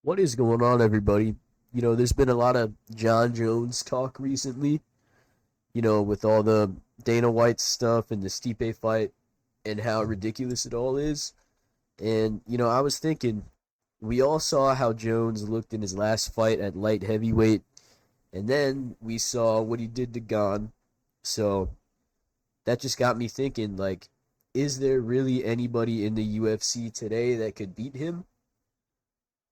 What is going on, everybody? There's been a lot of Jon Jones talk recently, with all the Dana White stuff and the Stipe fight and how ridiculous it all is. And, I was thinking, we all saw how Jones looked in his last fight at light heavyweight, and then we saw what he did to Gon. So that just got me thinking, like, is there really anybody in the UFC today that could beat him?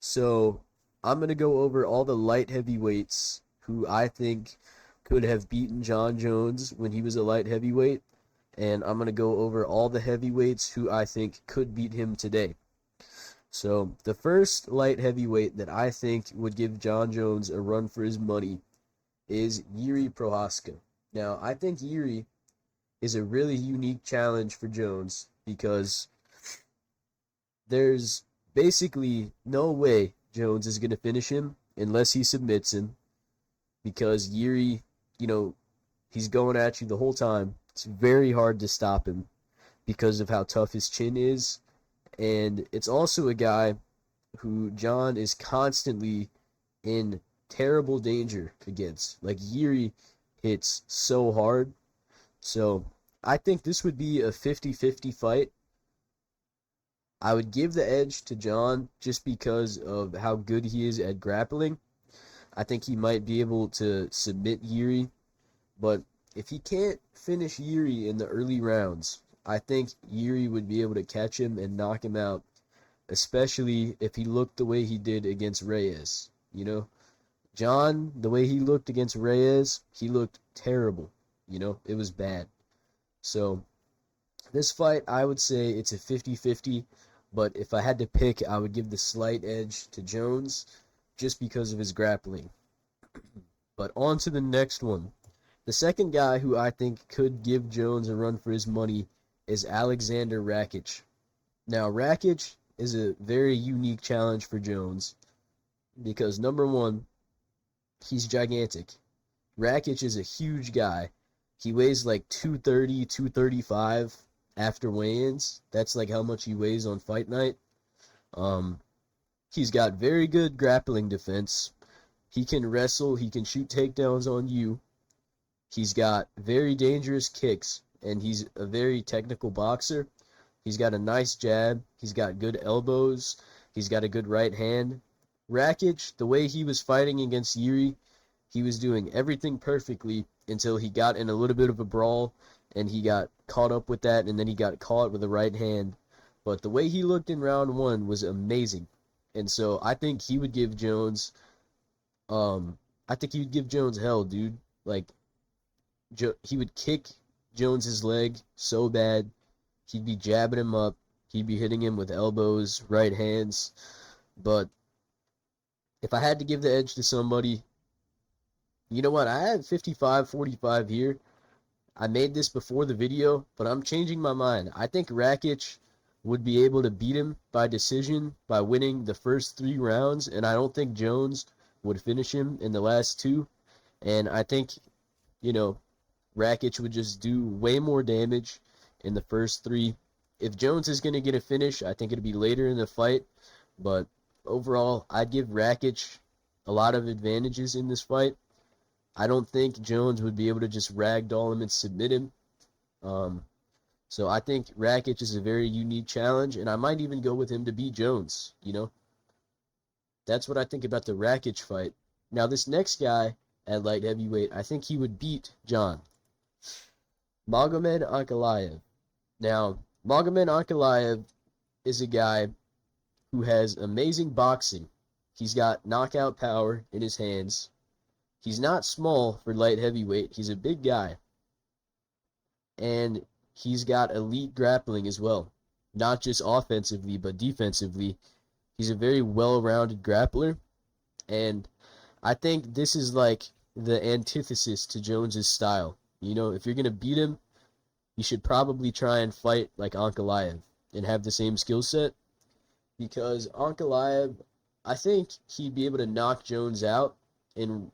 So I'm gonna go over all the light heavyweights who I think could have beaten Jon Jones when he was a light heavyweight, and I'm gonna go over all the heavyweights who I think could beat him today. So the first light heavyweight that I think would give Jon Jones a run for his money is Yuri Prohaska. Now I think Yuri is a really unique challenge for Jones because there's basically no way Jones is going to finish him unless he submits him because Yuri, you know, he's going at you the whole time. It's very hard to stop him because of how tough his chin is. And it's also a guy who Jon is constantly in terrible danger against. Like Yuri hits so hard. So I think this would be a 50-50 fight. I would give the edge to Jon just because of how good he is at grappling. I think he might be able to submit Yuri, but if he can't finish Yuri in the early rounds, I think Yuri would be able to catch him and knock him out, especially if he looked the way he did against Reyes. Jon, the way he looked against Reyes, he looked terrible. It was bad. So this fight, I would say it's a 50-50, but if I had to pick, I would give the slight edge to Jones just because of his grappling. But on to the next one. The second guy who I think could give Jones a run for his money is Alexander Rakic. Now, Rakic is a very unique challenge for Jones because, number one, he's gigantic. Rakic is a huge guy. He weighs like 230, 235 after weigh-ins. That's like how much he weighs on fight night. Um, he's got very good grappling defense. He can wrestle. He can shoot takedowns on you. He's got very dangerous kicks, and he's a very technical boxer. He's got a nice jab. He's got good elbows. He's got a good right hand. Rakic, the way he was fighting against Yuri, he was doing everything perfectly until he got in a little bit of a brawl and he got caught up with that, and then he got caught with the right hand. But the way he looked in round one was amazing. And so I think he would give Jones I think he would give Jones hell, dude. Like he would kick Jones's leg so bad. He'd be jabbing him up. He'd be hitting him with elbows, right hands. But if I had to give the edge to somebody, you know what? I had 55-45 here. I made this before the video, but I'm changing my mind. I think Rakic would be able to beat him by decision by winning the first 3 rounds, and I don't think Jones would finish him in the last 2. And I think, Rakic would just do way more damage in the first 3. If Jones is going to get a finish, I think it'll be later in the fight. But overall, I'd give Rakic a lot of advantages in this fight. I don't think Jones would be able to just ragdoll him and submit him. So I think Rakic is a very unique challenge, and I might even go with him to beat Jones. That's what I think about the Rakic fight. Now, this next guy at light heavyweight, I think he would beat Jon. Magomed Ankalaev. Now, Magomed Ankalaev is a guy who has amazing boxing. He's got knockout power in his hands. He's not small for light heavyweight. He's a big guy. And he's got elite grappling as well. Not just offensively, but defensively. He's a very well-rounded grappler. And I think this is like the antithesis to Jones's style. If you're going to beat him, you should probably try and fight like Ankalaev and have the same skill set. Because Ankalaev, I think he'd be able to knock Jones out in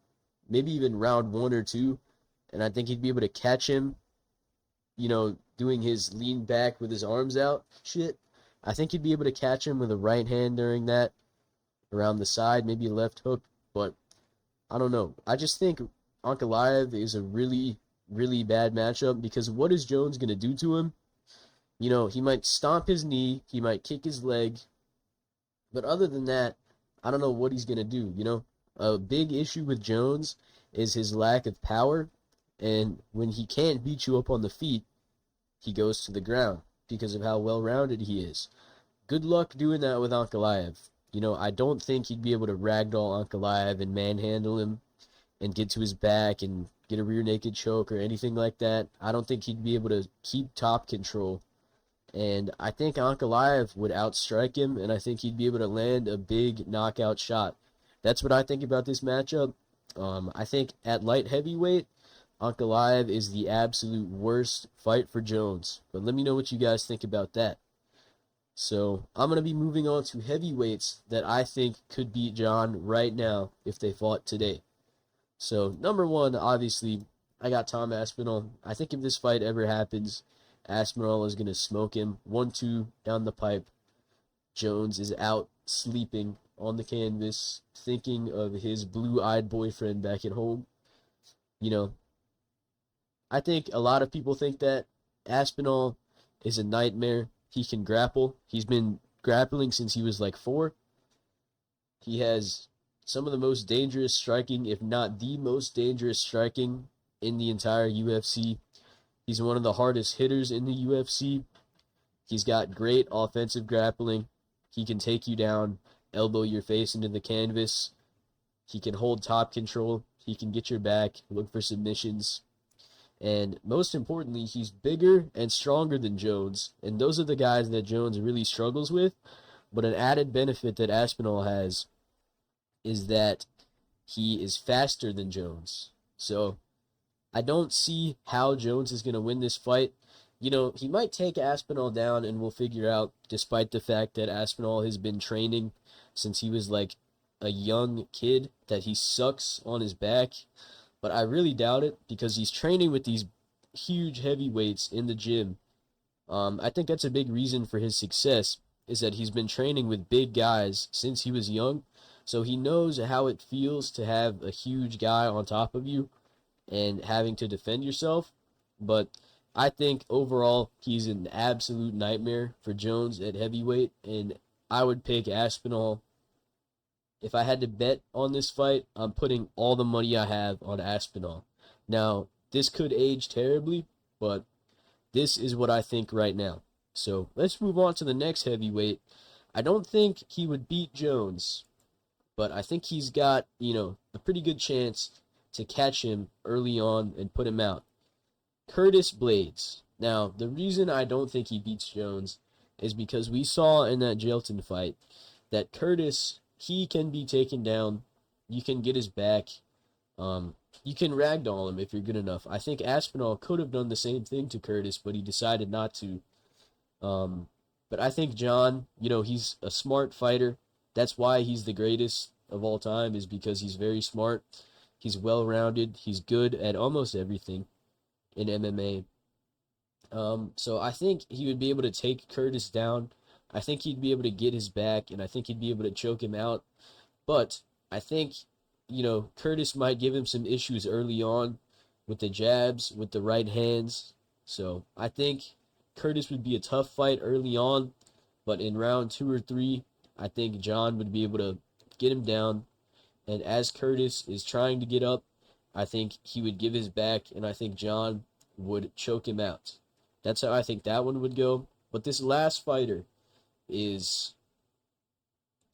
maybe even round 1 or 2, and I think he'd be able to catch him, doing his lean back with his arms out shit. I think he'd be able to catch him with a right hand during that, around the side, maybe a left hook, but I don't know. I just think Ankalaev is a really, really bad matchup because what is Jones going to do to him? He might stomp his knee, he might kick his leg, but other than that, I don't know what he's going to do. A big issue with Jones is his lack of power, and when he can't beat you up on the feet, he goes to the ground because of how well-rounded he is. Good luck doing that with Ankalaev. I don't think he'd be able to ragdoll Ankalaev and manhandle him and get to his back and get a rear naked choke or anything like that. I don't think he'd be able to keep top control. And I think Ankalaev would outstrike him, and I think he'd be able to land a big knockout shot. That's what I think about this matchup. I think at light heavyweight, Ankalaev is the absolute worst fight for Jones. But let me know what you guys think about that. So I'm going to be moving on to heavyweights that I think could beat Jon right now if they fought today. So number one, obviously, I got Tom Aspinall. I think if this fight ever happens, Aspinall is going to smoke him 1-2 down the pipe. Jones is out sleeping on the canvas, thinking of his blue-eyed boyfriend back at home. I think a lot of people think that Aspinall is a nightmare. He can grapple. He's been grappling since he was like 4. He has some of the most dangerous striking, if not the most dangerous striking in the entire UFC. He's one of the hardest hitters in the UFC. He's got great offensive grappling. He can take you down, elbow your face into the canvas. He can hold top control. He can get your back, look for submissions. And most importantly, he's bigger and stronger than Jones. And those are the guys that Jones really struggles with. But an added benefit that Aspinall has is that he is faster than Jones. So I don't see how Jones is going to win this fight. He might take Aspinall down, and we'll figure out, despite the fact that Aspinall has been training since he was like a young kid, that he sucks on his back. But I really doubt it because he's training with these huge heavyweights in the gym. I think that's a big reason for his success is that he's been training with big guys since he was young. So he knows how it feels to have a huge guy on top of you and having to defend yourself. But I think overall he's an absolute nightmare for Jones at heavyweight, and I would pick Aspinall. If I had to bet on this fight, I'm putting all the money I have on Aspinall. Now, this could age terribly, but this is what I think right now. So let's move on to the next heavyweight. I don't think he would beat Jones, but I think he's got, a pretty good chance to catch him early on and put him out. Curtis Blades. Now, the reason I don't think he beats Jones is because we saw in that Jailton fight that Curtis, he can be taken down. You can get his back. You can ragdoll him if you're good enough. I think Aspinall could have done the same thing to Curtis, but he decided not to. But I think Jon, he's a smart fighter. That's why he's the greatest of all time, is because he's very smart. He's well-rounded. He's good at almost everything in MMA. So I think he would be able to take Curtis down. I think he'd be able to get his back, and I think he'd be able to choke him out. But I think, Curtis might give him some issues early on with the jabs, with the right hands. So I think Curtis would be a tough fight early on, but in round 2 or 3, I think Jon would be able to get him down. And as Curtis is trying to get up, I think he would give his back, and I think Jon would choke him out. That's how I think that one would go. But this last fighter is,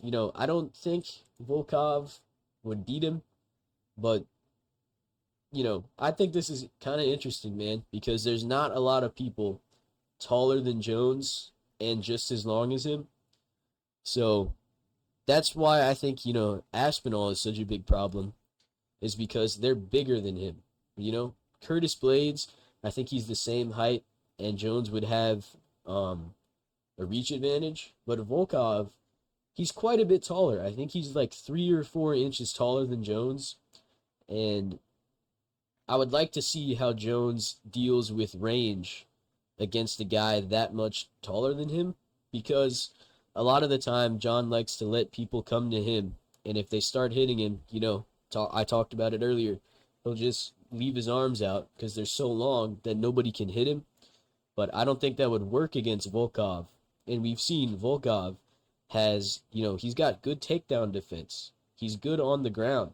I don't think Volkov would beat him, but, I think this is kind of interesting, man, because there's not a lot of people taller than Jones and just as long as him. So that's why I think, Aspinall is such a big problem, is because they're bigger than him. Curtis Blades, I think he's the same height, and Jones would have a reach advantage. But Volkov, he's quite a bit taller. I think he's like 3 or 4 inches taller than Jones. And I would like to see how Jones deals with range against a guy that much taller than him, because a lot of the time, Jon likes to let people come to him, and if they start hitting him, I talked about it earlier, he'll just leave his arms out because they're so long that nobody can hit him. But I don't think that would work against Volkov. And we've seen Volkov he's got good takedown defense. He's good on the ground.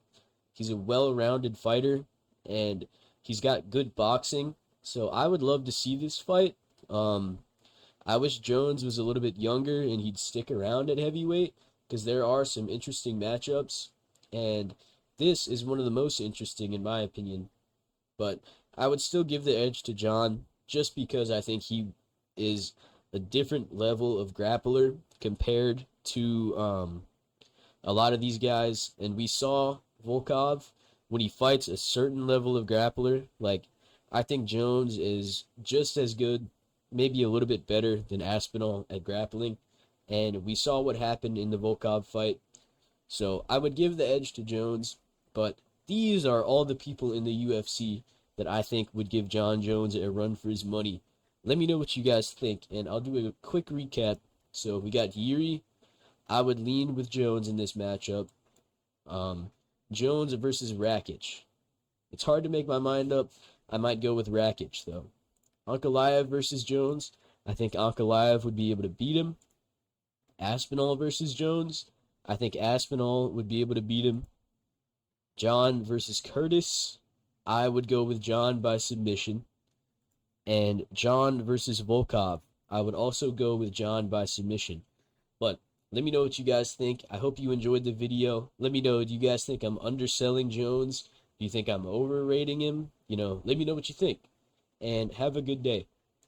He's a well-rounded fighter, and he's got good boxing. So I would love to see this fight. I wish Jones was a little bit younger and he'd stick around at heavyweight because there are some interesting matchups, and this is one of the most interesting in my opinion. But I would still give the edge to Jon just because I think he is a different level of grappler compared to a lot of these guys. And we saw Volkov when he fights a certain level of grappler. Like, I think Jones is just as good, maybe a little bit better than Aspinall at grappling. And we saw what happened in the Volkov fight. So I would give the edge to Jones, but these are all the people in the UFC that I think would give Jon Jones a run for his money. Let me know what you guys think, and I'll do a quick recap. So we got Yuri. I would lean with Jones in this matchup. Jones versus Rakic. It's hard to make my mind up. I might go with Rakic, though. Ankalaev versus Jones. I think Ankalaev would be able to beat him. Aspinall versus Jones. I think Aspinall would be able to beat him. Jon versus Curtis. I would go with Jon by submission. And Jon versus Volkov. I would also go with Jon by submission. But let me know what you guys think. I hope you enjoyed the video. Let me know, do you guys think I'm underselling Jones? Do you think I'm overrating him? Let me know what you think. And have a good day.